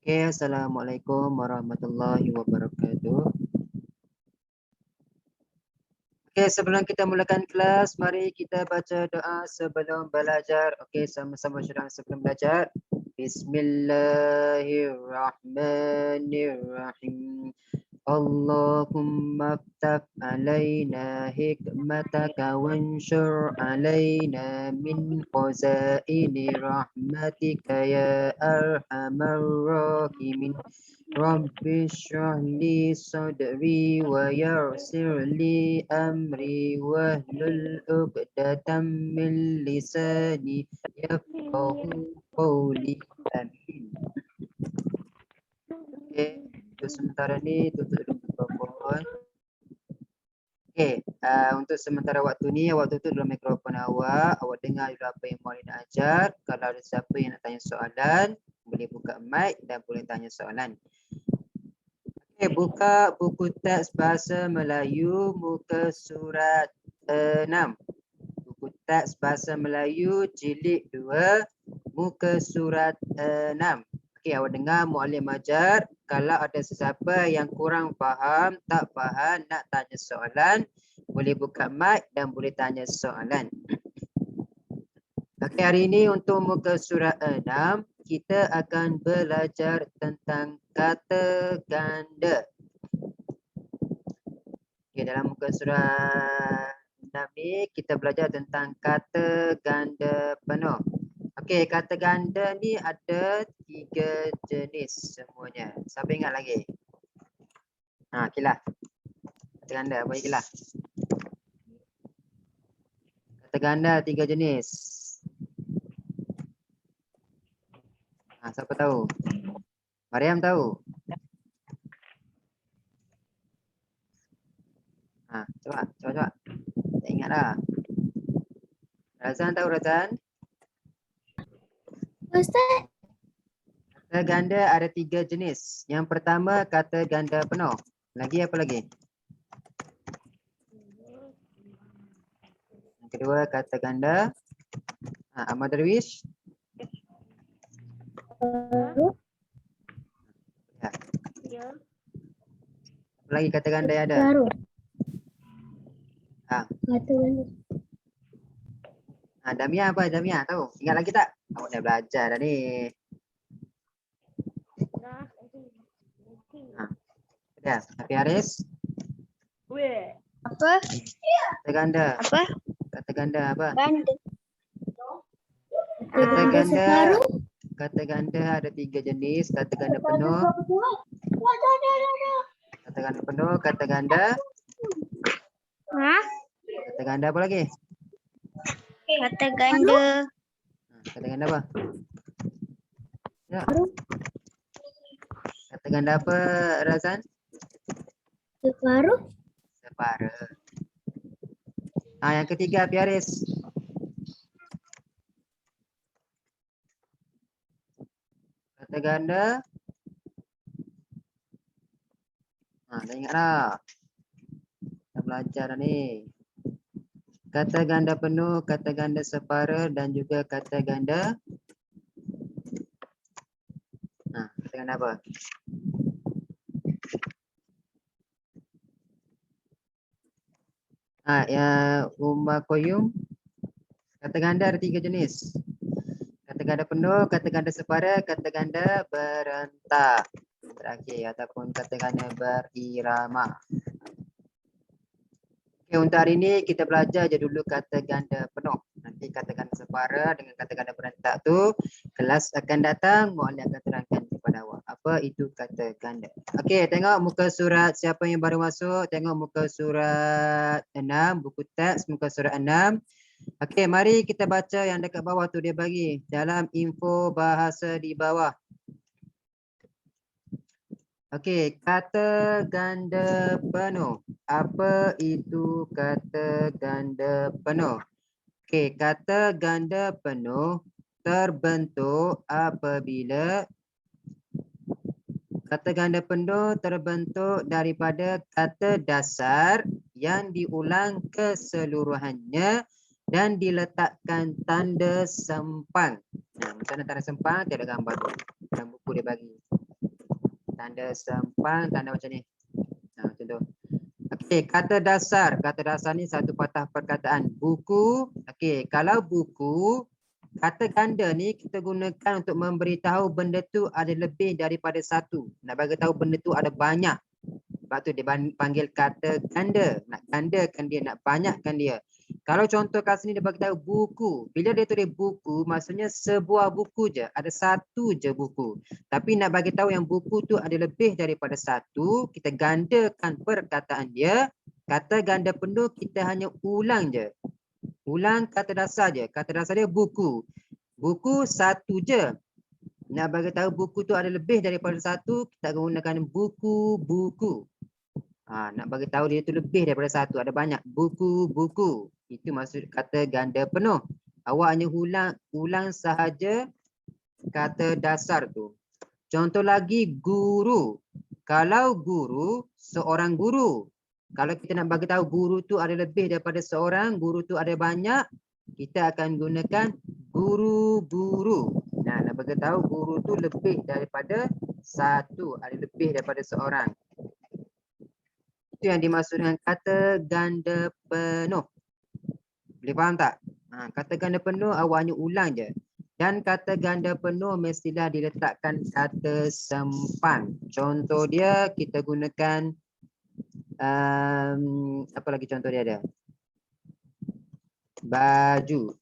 Oke, Assalamualaikum warahmatullahi wabarakatuh. Oke, sebelum kita mulakan kelas, mari kita baca doa sebelum belajar. Oke, sama-sama syurah sebelum belajar. Bismillahirrahmanirrahim. Allahumma aftah alaina hikmataka wanshur alaina min khazaini rahmatika ya arhamar rahimin. Rabbi shrah li sadri wa yassir li amri wahlul 'uqdatam min lisani yafqahu qawli. Amin. Okey, untuk sementara ni tutup dulu mikrofon. Okey, untuk sementara waktu ni, awak tutup dulu mikrofon awak. Awak dengar dulu apa yang Maulid nak ajar. Kalau ada siapa yang nak tanya soalan, boleh buka mic dan boleh tanya soalan. Okey, buka buku teks bahasa Melayu muka surat 6. Buku teks bahasa Melayu jilid 2 muka surat 6. Okey, awak dengar muallim ajar. Kalau ada sesiapa yang kurang faham, tak faham, nak tanya soalan, boleh buka mic dan boleh tanya soalan. Okey, hari ini untuk muka surat 6, kita akan belajar tentang kata ganda. Okey, dalam muka surat 6 ni, kita belajar tentang kata ganda penuh. Okey, kata ganda ni ada 3 jenis semuanya. Siapa ingat lagi? Okeylah. Kata ganda, apa lagi lah? Kata ganda 3 jenis. Siapa tahu? Mariam tahu? Coba. Tak ingat dah. Razan tahu Razan? Ustaz, Kata ganda ada 3 jenis. Yang pertama kata ganda penuh. Lagi apa lagi? Yang kedua kata ganda. Ahmad Darwish. Ya. Apa lagi kata ganda yang ada? Baru. Kata ganda. Damia apa? Damia tahu? Ingat lagi tak? Awak dah belajar dah ni. Dah, Hafi Haris. Apa? Kata ganda. Apa? Kata ganda apa? Ganda. Kata ganda. Kata ganda ada 3 jenis. Kata ganda penuh. Kata ganda penuh, kata ganda. Kata ganda apa lagi? Kata ganda. Kata ganda apa? Ya. Kata ganda apa Razan? Separuh. Separa. Yang ketiga Hafi Haris. Kata ganda. Dah ingat dah. Dah belajar dah ni. Kata ganda penuh, kata ganda separa dan juga kata ganda. Kata ganda apa? Ya Umar Qayyum. Kata ganda ada 3 jenis. Kata ganda penuh, kata ganda separa, kata ganda berentak. Terakhir ataupun kata ganda berirama. Okay, untuk hari ini kita belajar je dulu kata ganda penuh. Nanti kata ganda separa dengan kata ganda berentak tu kelas akan datang, muallim akan terangkan kepada awak apa itu kata ganda. Okey, tengok muka surat siapa yang baru masuk, tengok muka surat 6, buku teks muka surat 6. Okey, mari kita baca yang dekat bawah tu dia bagi dalam info bahasa di bawah. Okey, kata ganda penuh. Apa itu kata ganda penuh? Okey, kata ganda penuh terbentuk apabila kata ganda penuh terbentuk daripada kata dasar yang diulang keseluruhannya dan diletakkan tanda sempang. Macam mana tanda sempang? Tiada gambar tu. Dalam buku dia bagi. Tanda sempang, tanda macam ni. Contoh. Okey, kata dasar. Kata dasar ni satu patah perkataan. Buku. Okey, kalau buku, kata ganda ni kita gunakan untuk memberitahu benda tu ada lebih daripada satu. Nak bagi tahu benda tu ada banyak. Sebab tu dia panggil kata ganda. Nak gandakan dia, nak banyakkan dia. Kalau contoh kat sini dia bagi tahu buku. Bila dia tulis buku, maksudnya sebuah buku je. Ada satu je buku. Tapi nak bagi tahu yang buku tu ada lebih daripada satu, kita gandakan perkataan dia. Kata ganda penuh kita hanya ulang je. Ulang kata dasar je. Kata dasar dia buku. Buku satu je. Nak bagi tahu buku tu ada lebih daripada satu, kita gunakan buku-buku. Nak bagi tahu dia tu lebih daripada satu, ada banyak buku-buku. Itu maksud kata ganda penuh. Awak hanya ulang sahaja kata dasar tu. Contoh lagi guru. Kalau guru, seorang guru. Kalau kita nak bagi tahu guru tu ada lebih daripada seorang, guru tu ada banyak, kita akan gunakan guru-guru. Nak bagi tahu guru tu lebih daripada satu, ada lebih daripada seorang. Itu yang dimaksud dengan kata ganda penuh. Boleh faham tak? Kata ganda penuh awak hanya ulang je. Dan kata ganda penuh mestilah diletakkan kata sempang. Contoh dia kita gunakan apa lagi contoh dia ada? Baju.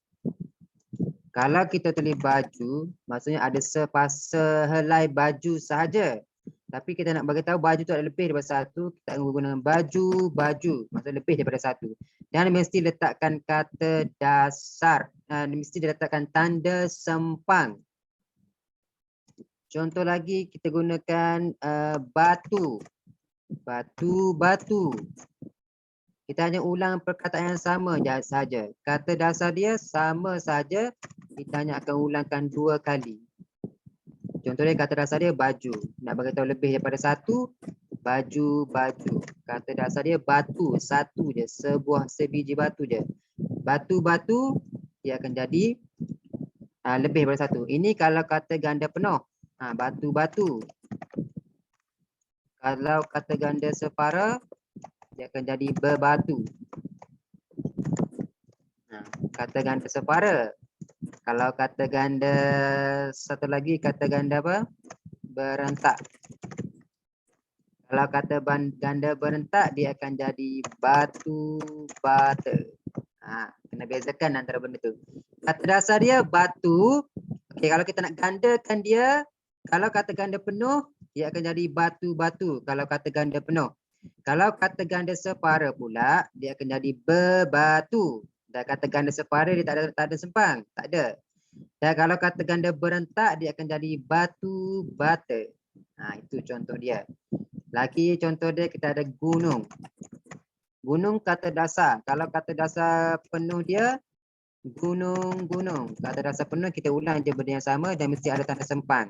Kalau kita tulis baju, maksudnya ada sehelai baju sahaja. Tapi kita nak bagi tahu baju tu ada lebih daripada satu, kita gunakan baju, maksudnya lebih daripada satu. Dan mesti letakkan kata dasar, mesti diletakkan tanda sempang. Contoh lagi kita gunakan batu. Batu. Kita hanya ulang perkataan yang sama saja. Kata dasar dia sama saja, kita hanya akan ulangkan 2 kali. Contohnya kata dasar dia baju. Nak bagi tahu lebih daripada satu, baju. Kata dasar dia batu, satu je, sebiji batu je. Batu, dia akan jadi lebih daripada satu. Ini kalau kata ganda penuh, batu. Kalau kata ganda separa, dia akan jadi berbatu. Kata ganda separa. Kalau kata ganda satu lagi, kata ganda apa? Berentak. Kalau kata ganda berentak, dia akan jadi batu bata. Kena bezakan antara benda tu. Kata dasar dia batu. Okey, kalau kita nak gandakan dia, kalau kata ganda penuh, dia akan jadi batu. Kalau kata ganda penuh. Kalau kata ganda separa pula, dia akan jadi berbatu. Dan kata ganda separa dia tak ada sempang, tak ada. Dan kalau kata ganda berentak, dia akan jadi batu bata. Itu contoh dia. Lagi contoh dia kita ada gunung. Gunung kata dasar. Kalau kata dasar penuh dia gunung. Kata dasar penuh kita ulang je benda yang sama dan mesti ada tanda sempang.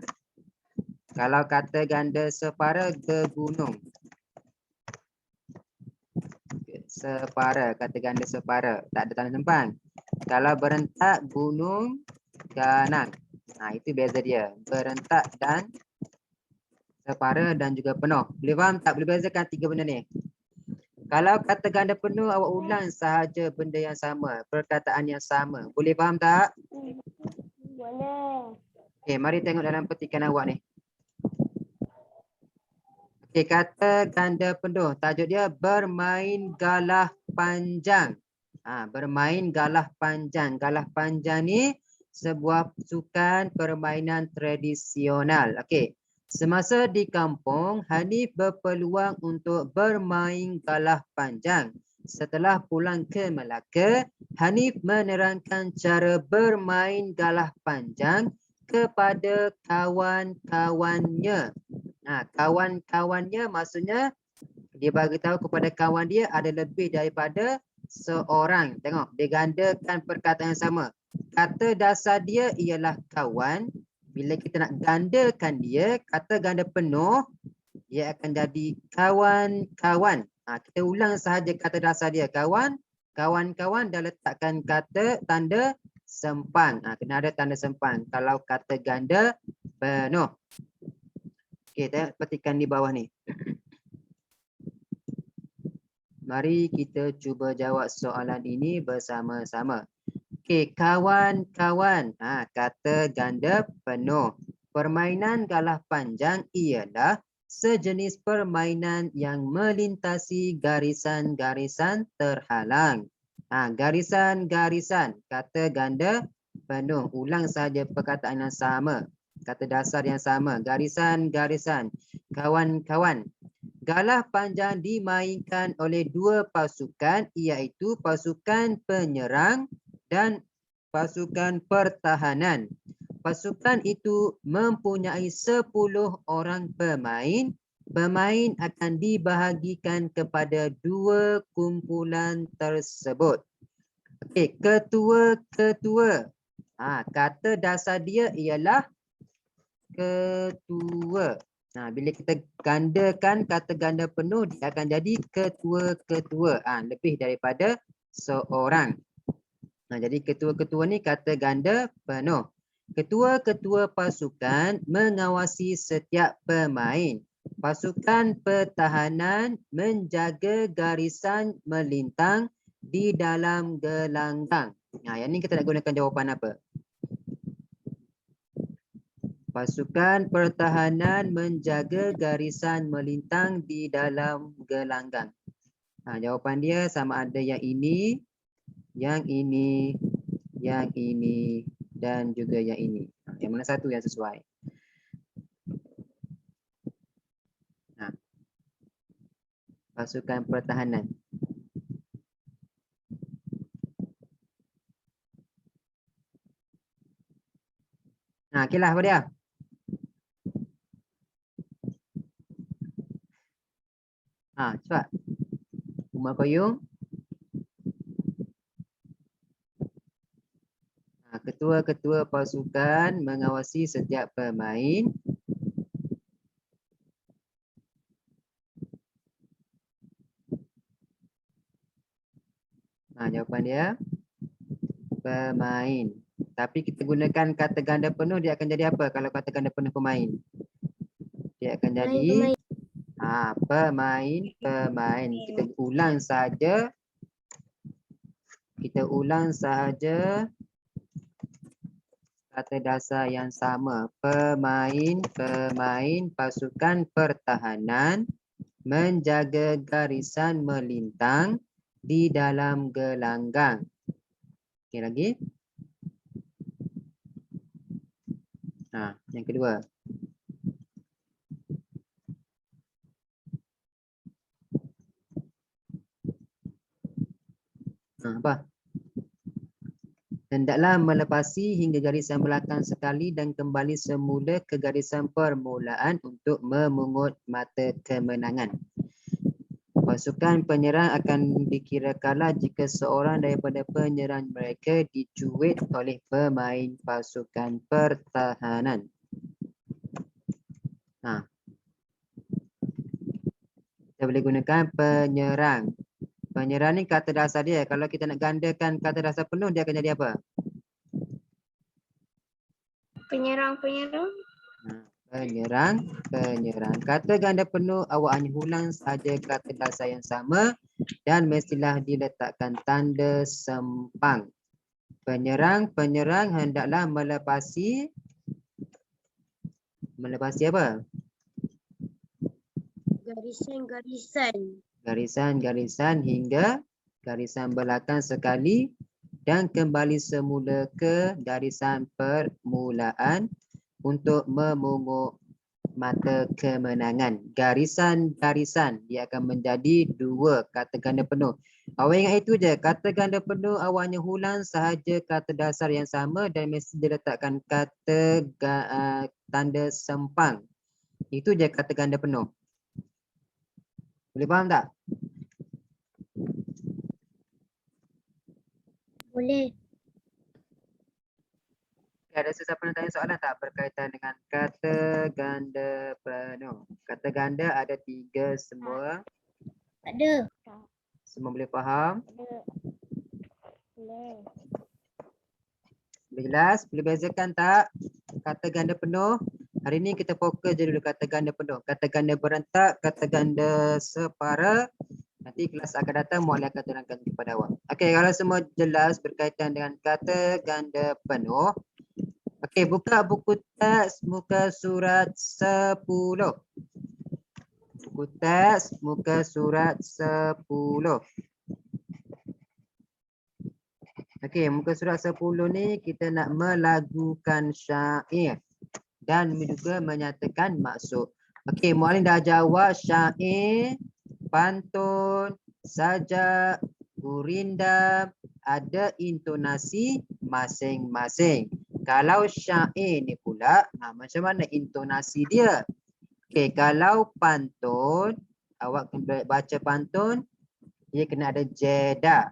Kalau kata ganda separa ke gunung. Separa, kata ganda separa, tak ada tanda sempang. Kalau berentak, gunung, ganang. Itu beza dia. Berentak dan separa dan juga penuh. Boleh faham tak? Boleh bezakan 3 benda ni. Kalau kata ganda penuh, awak ulang sahaja benda yang sama, perkataan yang sama. Boleh faham tak? Boleh. Okay, mari tengok dalam petikan awak ni. Okay, kata ganda penuh. Tajuk dia bermain galah panjang. Bermain galah panjang. Galah panjang ni sebuah sukan permainan tradisional. Okey. Semasa di kampung, Hanif berpeluang untuk bermain galah panjang. Setelah pulang ke Melaka, Hanif menerangkan cara bermain galah panjang kepada kawan-kawannya. Kawan-kawannya maksudnya dia bagi tahu kepada kawan dia ada lebih daripada seorang. Tengok, dia gandakan perkataan yang sama. Kata dasar dia ialah kawan. Bila kita nak gandakan dia, kata ganda penuh, dia akan jadi kawan-kawan. Kita ulang sahaja kata dasar dia kawan. Kawan-kawan dah letakkan kata tanda sempang. Kena ada tanda sempang kalau kata ganda penuh. Okey, tengok petikan di bawah ni. Mari kita cuba jawab soalan ini bersama-sama. Okey, kawan-kawan. Kata ganda penuh. Permainan galah panjang ialah sejenis permainan yang melintasi garisan-garisan terhalang. Garisan-garisan. Kata ganda penuh. Ulang saja perkataan yang sama. Kata dasar yang sama. Garisan-garisan. Kawan-kawan. Galah panjang dimainkan oleh dua pasukan, iaitu pasukan penyerang dan pasukan pertahanan. Pasukan itu mempunyai 10 orang pemain. Pemain akan dibahagikan kepada dua kumpulan tersebut. Okey, ketua-ketua. Kata dasar dia ialah ketua. Bila kita gandakan kata ganda penuh, dia akan jadi ketua-ketua. Lebih daripada seorang. Jadi ketua-ketua ni kata ganda penuh. Ketua-ketua pasukan mengawasi setiap pemain. Pasukan pertahanan menjaga garisan melintang di dalam gelanggang. Yang ni kita nak gunakan jawapan apa? Pasukan pertahanan menjaga garisan melintang di dalam gelanggang. Jawapan dia sama ada yang ini, yang ini, yang ini dan juga yang ini. Yang mana satu yang sesuai? Pasukan pertahanan. Okeylah, apa dia? Cepat. Umar Qayyum. Ketua-ketua pasukan mengawasi setiap pemain. Jawapan dia pemain. Tapi kita gunakan kata ganda penuh, dia akan jadi apa kalau kata ganda penuh pemain? Dia akan jadi pemain. Kita ulang saja. Kata dasar yang sama. Pemain pasukan pertahanan menjaga garisan melintang di dalam gelanggang. Okey, lagi. Yang kedua. Apa? Hendaklah melepasi hingga garisan belakang sekali dan kembali semula ke garisan permulaan untuk memungut mata kemenangan. Pasukan penyerang akan dikira kalah jika seorang daripada penyerang mereka dicuit oleh pemain pasukan pertahanan. Kita boleh gunakan penyerang. Penyerang ni kata dasar dia. Kalau kita nak gandakan kata dasar penuh, dia akan jadi apa? Penyerang. Penyerang. Kata ganda penuh awak hanya ulang saja kata dasar yang sama dan mestilah diletakkan tanda sempang. Penyerang hendaklah melepasi apa? Garisan hingga garisan belakang sekali dan kembali semula ke garisan permulaan untuk memungut mata kemenangan. Garisan dia akan menjadi dua kata ganda penuh. Awak ingat itu je, kata ganda penuh awak hanya ulang sahaja kata dasar yang sama dan mesti diletakkan kata tanda sempang. Itu je kata ganda penuh. Boleh faham tak? Boleh. Ada sesiapa nak tanya soalan tak berkaitan dengan kata ganda penuh? Kata ganda ada 3 semua. Ada. Semua boleh faham? Boleh. Boleh jelas? Boleh bezakan tak kata ganda penuh Hari ni kita fokus je dulu kata ganda penuh, kata ganda berentak, kata ganda separa. Nanti kelas akan datang Muallim akan terangkan kepada awak. Okey, kalau semua jelas berkaitan dengan kata ganda penuh. Okey, buka buku teks muka surat 10. Buku teks muka surat 10. Okey, muka surat 10 ni kita nak melagukan syair dan juga menyatakan maksud. Okey, Muallim dah jawab syair, pantun, sajak, gurindam ada intonasi masing-masing. Kalau syair ni pula, macam mana intonasi dia? Okey, kalau pantun, awak kena baca pantun, dia kena ada jeda.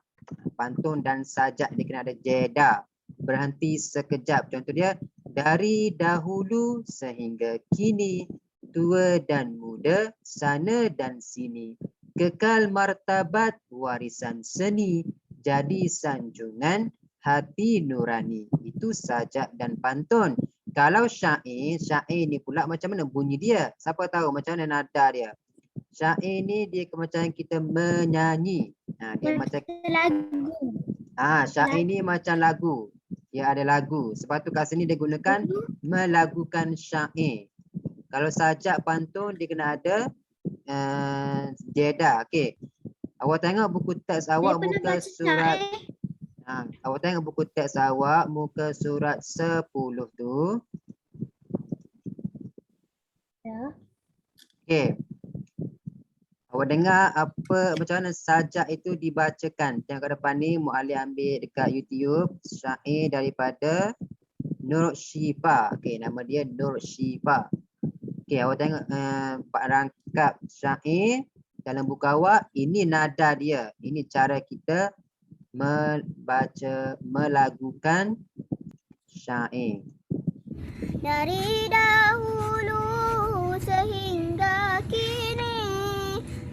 Pantun dan sajak dia kena ada jeda. Berhenti sekejap. Contoh dia, dari dahulu sehingga kini, tua dan muda, sana dan sini. Kekal martabat warisan seni, jadi sanjungan hati nurani. Itu sajak dan pantun. Kalau syair, syair ni pula macam mana bunyi dia? Siapa tahu macam mana nada dia? Syair ni dia macam kita menyanyi. Dia macam lagu. syair ni macam lagu. Dia ada lagu. Sebab tu kat sini dia gunakan melagukan syair. Kalau sajak pantun dia kena ada jeda. Okey. Awak tengok buku teks awak muka surat. Awak tengok buku teks awak muka surat 10 tu. Ya. Okey. Awak dengar apa macam mana sajak itu dibacakan. Tengok kat depan ni Muallim ambil dekat YouTube syair daripada Nur Syifa. Okey, nama dia Nur Syifa. Okey, awak tengok rangkap syair dalam buku awak, ini nada dia. Ini cara kita membaca, melagukan syair. Dari dahulu sehingga kini,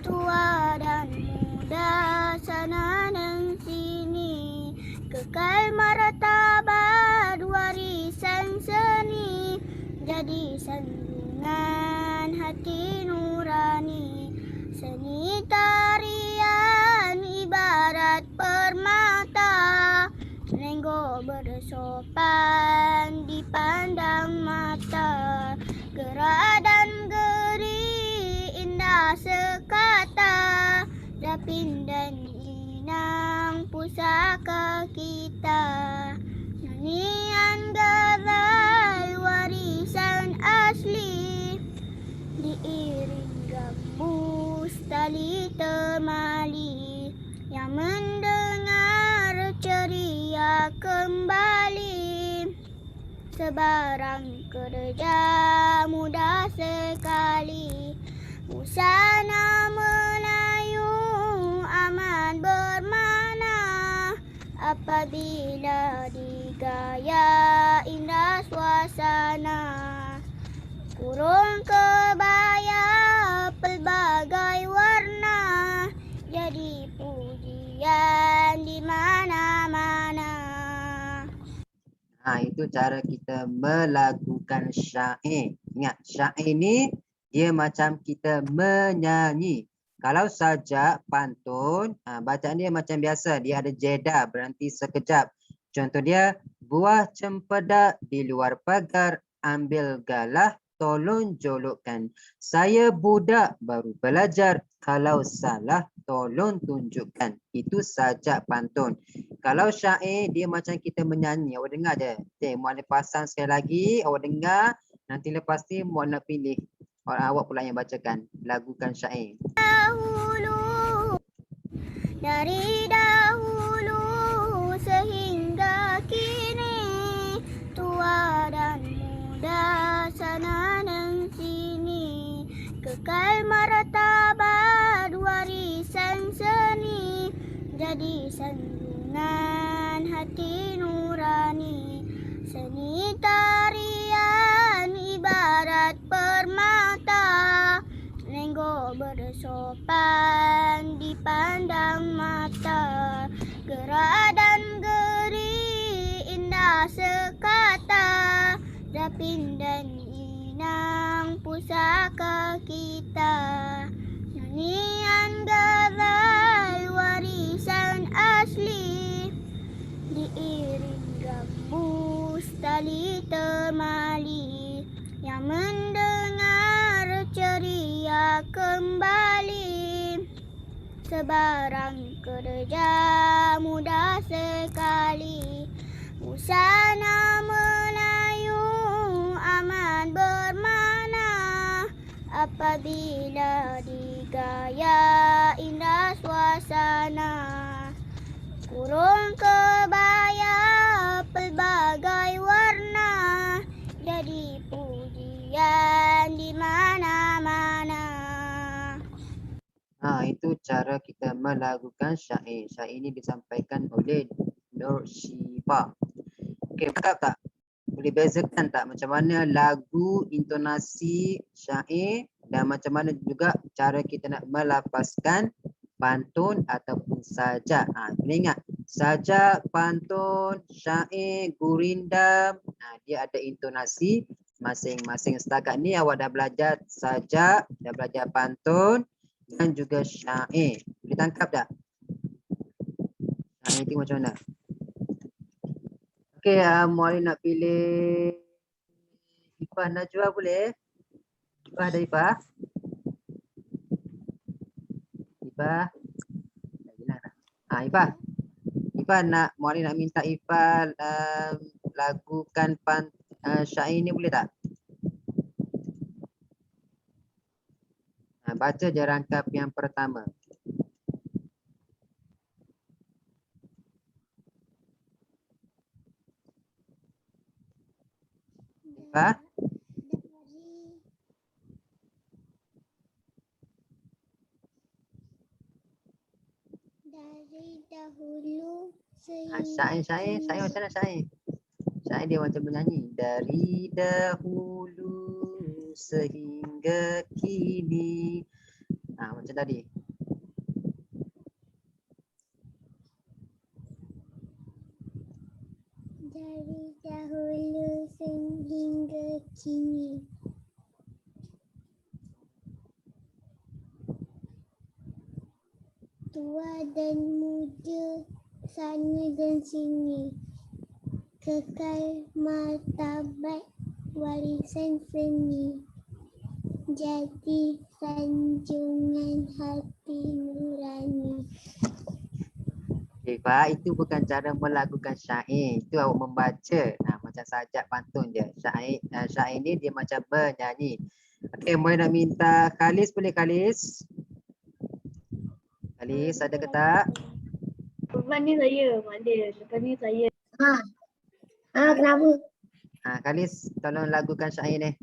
tua dan muda sana dan sini, kekal martabat warisan seni, jadi sanjungan hati nurani. Seni tarian ibarat permata, Lenggo bersopan dipandang mata, gerak dan geri indah sekata, Rapin dan inang pusaka kita. Nyanyian ghazal warisan asli, diiring gambus tali temali, yang mendengar ceria kembali. Sebarang kerja mudah sekali, busana Melayu amat bermakna, apabila digaya indah suasana. Kurung kebaya pelbagai warna, jadi pujian di mana-mana. Itu cara kita melagukan syair. Ingat, syair ni dia macam kita menyanyi. Kalau sajak pantun, bacaan dia macam biasa. Dia ada jeda, berhenti sekejap. Contoh dia, buah cempedak di luar pagar, ambil galah, tolong jolokkan. Saya budak baru belajar, kalau salah tolong tunjukkan. Itu sajak pantun. Kalau syair dia macam kita menyanyi. Awak dengar je. Okay, Muallim pasang sekali lagi. Awak dengar. Nanti lepas ni Muallim nak pilih. Awak pula yang bacakan. Lagukan syair. Dahulu, dari dahulu sehingga kini, tua dan muda sana dan sini, kekal martabat warisan seni, jadi sanjungan hati nurani. Seni tarian ibarat permata, Lenggo bersopan dipandang mata, gerak dan geri indah sekata, Rapin dan inang pusaka kita. Nyanyian gagal warisan asli, diiring gambus tali temali, yang mendengar ceria kembali. Sebarang kerja mudah sekali, busana Melayu amat bermakna apabila digaya indah suasana. Kurung kebaya pelbagai warna, jadi pujian di mana-mana. Itu cara kita melakukan syair. Syair ini disampaikan oleh Nur Syifa. Okey, cakap tak? Boleh bezakan tak macam mana lagu, intonasi syair dan macam mana juga cara kita nak melafazkan pantun ataupun sajak. Kena ingat, sajak, pantun, syair, gurindam, dia ada intonasi masing-masing. Setakat ni awak dah belajar sajak, dah belajar pantun dan juga syair. Boleh tangkap tak? Ini tengok macam mana. Okey, Muallim nak pilih Ifah Najwa boleh? Ifah ada Ifah? Ifah? Dah hilang dah. Ifah. Ifah nak, Muallim nak minta Ifah lagukan syair ni boleh tak? Baca je rangkap yang pertama. Ifah? Dari dahulu Syair macam mana syair? Syair dia macam menyanyi. Dari dahulu sehingga kini. Macam tadi. Dari dahulu sehingga kini, tua dan muda, sana dan sini, kekal martabat warisan seni, jadi sanjungan hati nurani. Ifah, itu bukan cara melakukan syair. Itu awak membaca. Macam sajak pantun je. Syair ni dia macam menyanyi. Okey, boleh nak minta Khalis boleh Khalis? Khalis ada ke tak? Lepas ni saya, Makdir. Lepas ni saya. Kenapa? Khalis, tolong lagukan syair ni.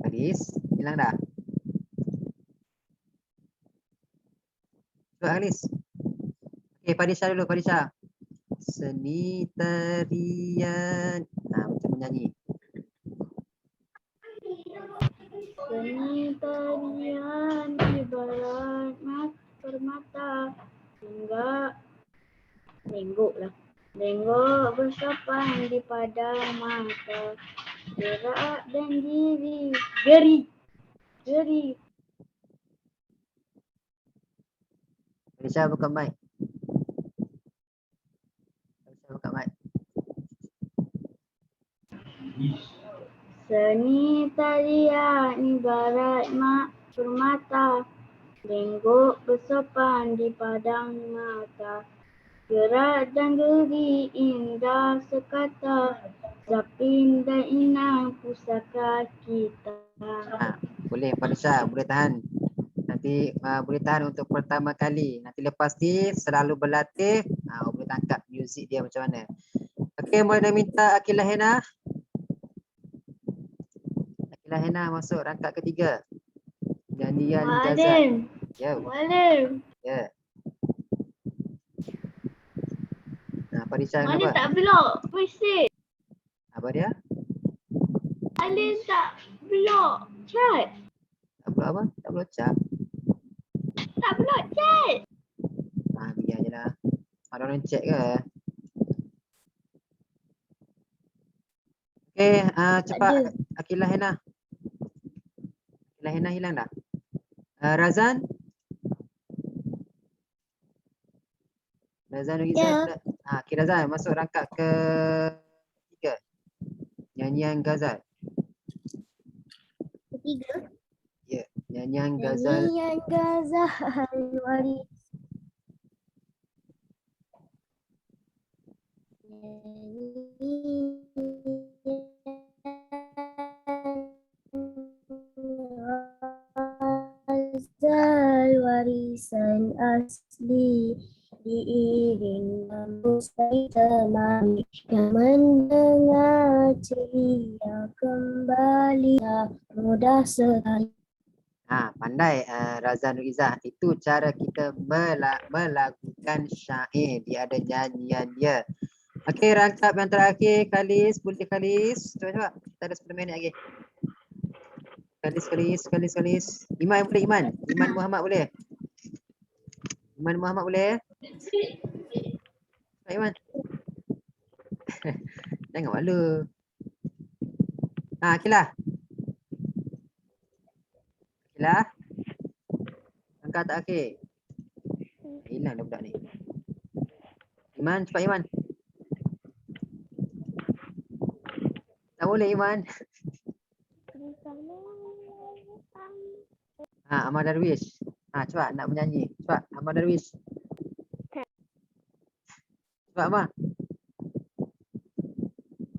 Khalis, hilang dah? Cuba Khalis. Okey, Fadisha dulu, Fadisha. Seni tarian. Macam menyanyi. Seni tarian ibarat permata, hingga lenggok bersopan di padang mata, gerak dan geri. Fadisha buka mic. Seni tarian ibarat permata, lenggok bersopan di padang mata, gerak dan geri indah sekata, zapin dan inang pusaka kita. Boleh Fadisha, boleh tahan. Nanti boleh tahan untuk pertama kali. Nanti lepas ni selalu berlatih, boleh tangkap muzik dia macam mana. Okey, boleh dah minta Akilah Hena. Akilah Hena masuk rangkap ketiga. Nyanyian Jazat. Muallim. Ya. Fadisha Muallim kenapa? tak blok, mesti. Apa dia? Muallim tak blok chat. Tak blok apa? Tak blok cap. Tak blok chat. Biar je lah. Ada orang check ke? Okey, Tak cepat ada. Akilah Hena. Akilah Hena hilang dah. Razan? Razan Nurhizah Ya. pula. Okey Razan, masuk rangkap ke 3. Nyanyian Ghazal. Ketiga. Ya, nyanyian Ghazal. Nyanyian Ghazal waris. Ghazal warisan asli diiring mustai temani yang mendengar ceria kembali mudah sekali. Pandai Razan Nurhizah. Itu cara kita melakukan syair. Dia ada nyanyian dia. Okey, rangkap yang terakhir Khalis. Boleh Khalis? Cuba. Kita ada 10 minit lagi. Khalis. Iman boleh Iman? Iman Muhammad boleh? Iman Muhammad boleh? Cepat Iman. Jangan malu. Akilah. Akilah. Angkat terakhir. Hilang dah budak ni. Iman, cepat Iman. Tak boleh Iman. Ahmad Darwish. Cepat nak menyanyi. Cepat Ahmad Darwish. Cepat Ahmad.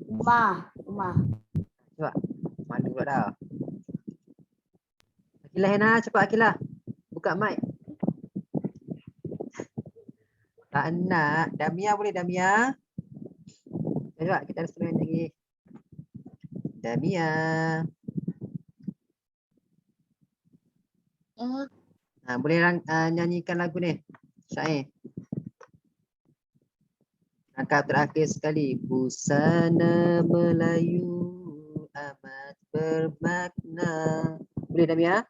Umar. Cepat. Malu pula dah. Akilah Hena, cepat Akilah. Buka mic. Tak nak. Damia boleh Damia? Cepat kita ada 10 minit lagi. Damia. Boleh nyanyikan lagu ni. Syair. Rangkap terakhir sekali. Busana Melayu amat bermakna. Boleh Damia?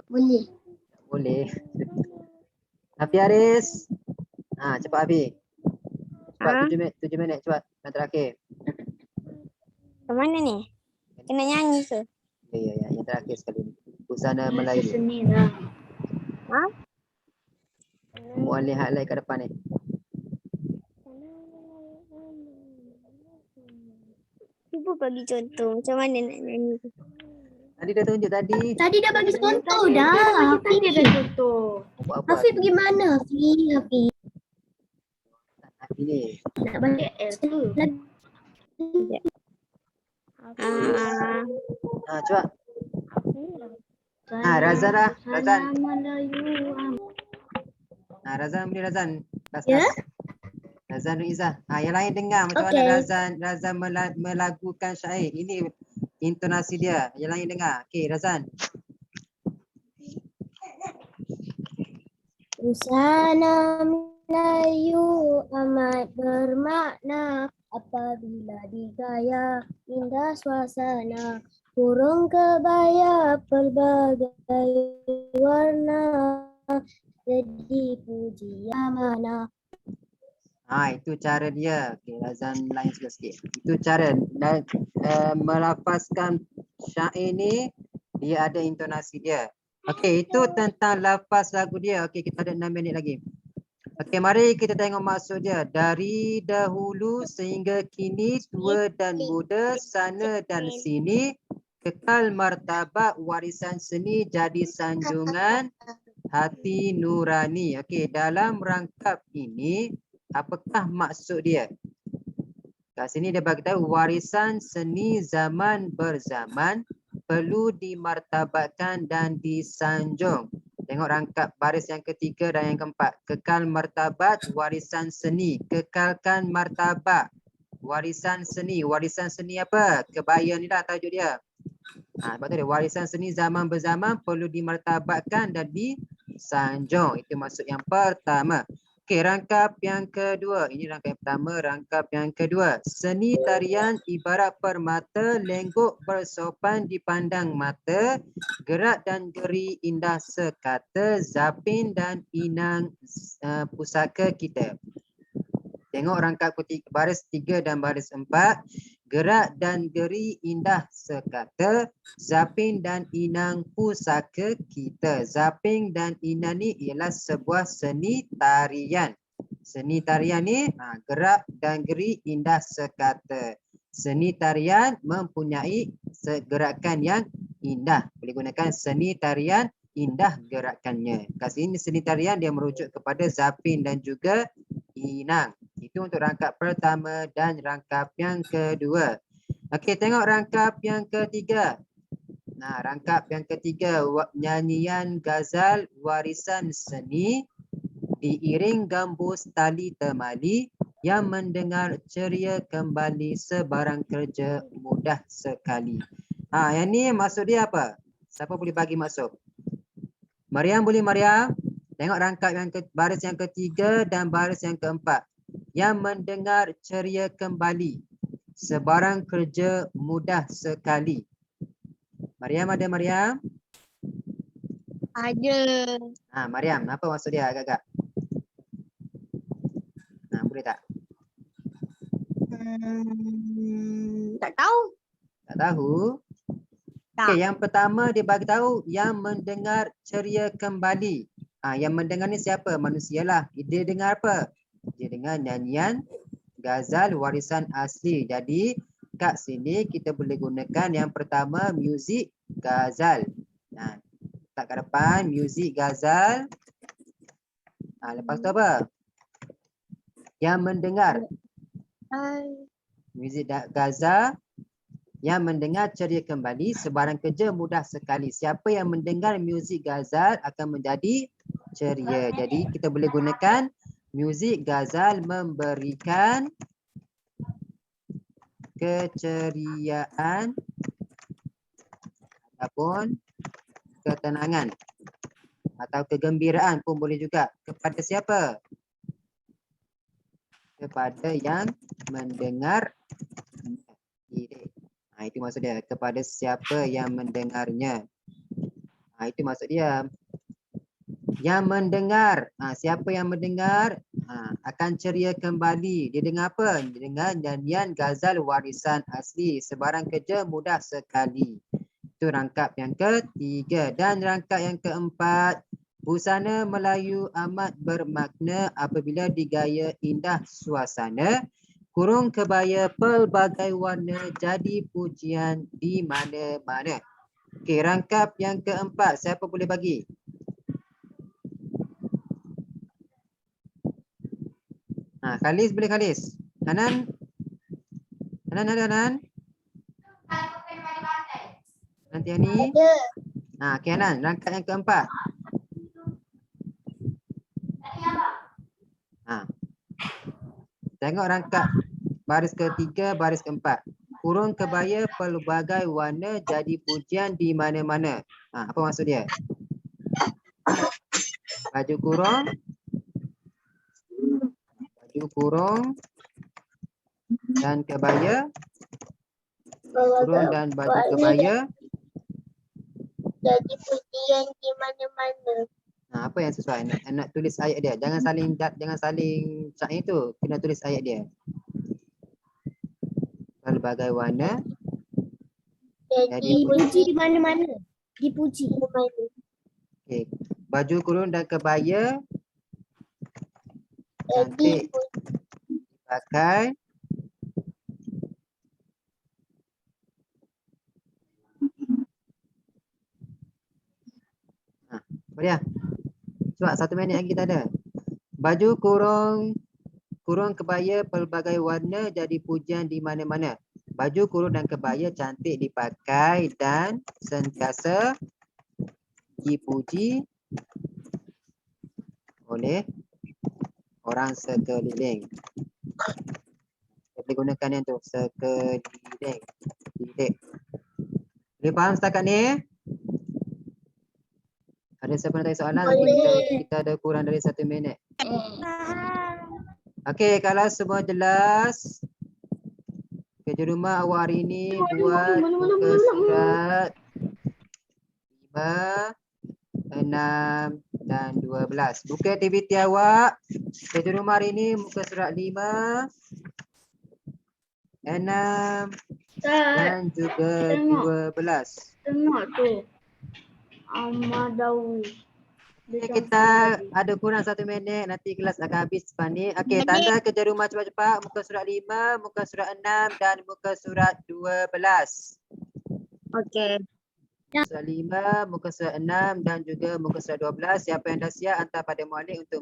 Boleh. Boleh. Hafi Haris. Cepat Hafi. Cepat 7 minit cepat. Yang terakhir. Ke mana ni? Kena nyanyi ke? Ya. Yang terakhir sekali. Busana Melayu. Seni lah. Mualih highlight kat depan ni. Cuba bagi contoh macam mana nak nyanyi tu. Tadi dah tunjuk tadi. Tadi dah bagi contoh dah. Tadi dah contoh. Buat apa? Hafiz pergi mana Hafiz? Hafi ni. Nak balik tu. Cepat. Razan lah. Razan. Razan boleh Razan. Ya? Razan Nurhizah. Yang lain dengar macam Okey. mana Razan melagukan syair. Ini intonasi dia. Yang lain dengar. Okey Razan. Busana Melayu amat bermakna apabila digaya indah suasana. Kurung kebaya pelbagai warna jadi pujian mana. Itu cara dia. Okey Razan lain sikit. Itu cara melafazkan syair ni, dia ada intonasi dia. Okey, itu tentang lafaz lagu dia. Okey, kita ada 6 minit lagi. Okey, mari kita tengok maksud dia. Dari dahulu sehingga kini, tua dan muda, sana dan sini, kekal martabat warisan seni jadi sanjungan hati nurani. Okey, dalam rangkap ini, apakah maksud dia? Kat sini dia bagi tahu warisan seni zaman berzaman perlu dimartabatkan dan disanjung. Tengok rangkap baris yang ketiga dan yang keempat. Kekal martabat warisan seni. Kekalkan martabat warisan seni. Warisan seni apa? Kebaya ni lah tajuk dia. Sebab tu dia warisan seni zaman berzaman perlu dimartabatkan dan disanjung. Itu maksud yang pertama. Okey, rangkap yang kedua. Ini rangkap yang pertama, rangkap yang kedua. Seni tarian ibarat permata, lenggok bersopan dipandang mata, gerak dan geri indah sekata, zapin dan inang pusaka kita. Tengok rangkap ketiga, baris 3 dan baris 4. Gerak dan geri indah sekata, zapin dan inang pusaka kita. Zapin dan inang ni ialah sebuah seni tarian. Seni tarian ni gerak dan geri indah sekata. Seni tarian mempunyai gerakan yang indah. Boleh gunakan seni tarian indah gerakannya. Kat sini seni tarian dia merujuk kepada zapin dan juga inang. Itu untuk rangkap pertama dan rangkap yang kedua. Okey, tengok rangkap yang ketiga. Nah, rangkap yang ketiga, nyanyian gazal warisan seni diiring gambus tali temali yang mendengar ceria kembali sebarang kerja mudah sekali. Yang ni maksud dia apa? Siapa boleh bagi maksud? Mariam boleh, Mariam? Tengok rangkap yang baris yang ketiga dan baris yang keempat. Yang mendengar ceria kembali. Sebarang kerja mudah sekali. Mariam ada, Mariam? Ada. Mariam, apa maksud dia agak-agak? Boleh tak? Tak tahu. Tak tahu? Tak. Okey, yang pertama dia bagi tahu yang mendengar ceria kembali. Yang mendengar ni siapa? Manusialah. Dia dengar apa? Dia dengar nyanyian gazal warisan asli. Jadi kat sini kita boleh gunakan yang pertama muzik gazal. Tak kat depan muzik gazal. Lepas tu apa? Yang mendengar. Muzik gazal yang mendengar ceria kembali sebarang kerja mudah sekali. Siapa yang mendengar muzik gazal akan menjadi ceria. Jadi kita boleh gunakan muzik gazal memberikan keceriaan ataupun ketenangan atau kegembiraan pun boleh juga. Kepada siapa? Kepada yang mendengar. Itu maksud dia. Kepada siapa yang mendengarnya. Itu maksud dia. Yang mendengar. Siapa yang mendengar akan ceria kembali. Dia dengar apa? Dia dengar nyanyian gazal warisan asli. Sebarang kerja mudah sekali. Itu rangkap yang ketiga. Dan rangkap yang keempat. Busana Melayu amat bermakna apabila digaya indah suasana. Kurung kebaya pelbagai warna jadi pujian di mana-mana. Okey, rangkap yang keempat. Siapa boleh bagi? Khalis boleh, Khalis? Hanan? Hanan ada, Hanan? Nanti Ani? Okey, Hanan. Rangkap yang keempat. Tengok rangkap baris ketiga, baris keempat. Kurung kebaya pelbagai warna jadi pujian di mana-mana. Apa maksud dia? Baju kurung. Baju kurung dan kebaya. Kurung dan baju kebaya jadi pujian di mana-mana. Apa yang sesuai? Nak tulis ayat dia. Jangan saling syair tu. Kena tulis ayat dia. Pelbagai warna Jadi puji di mana-mana. Dipuji di mana-mana. Okey. Baju kurung dan kebaya Jadi cantik pakai. Boleh tak? Sebab 1 minit lagi kita ada. Baju kurung kebaya pelbagai warna jadi pujian di mana-mana. Baju kurung dan kebaya cantik dipakai dan sentiasa dipuji oleh orang sekeliling. Kita gunakan yang tu, sekeliling. Boleh faham setakat ni? Ada Ada siapa nak tanya soalan? Kita ada kurang dari 1 minit. Okey, kalau semua jelas. Kerja rumah awak hari ini buat muka surat 5, 6 dan 12. Buku aktiviti awak. Kerja rumah hari ini muka surat 5, 6 Ustaz, dan juga Tengok. 12. tengok tu. Amadawi. Okay, kita ada kurang 1 minit. Nanti kelas akan habis lepas ni. Okey, tanda kerja rumah cepat-cepat. Muka surat 5, muka surat 6 dan muka surat 12. Okey. Muka surat 5, muka surat 6 dan juga muka surat 12. Siapa yang dah siap hantar pada muallim untuk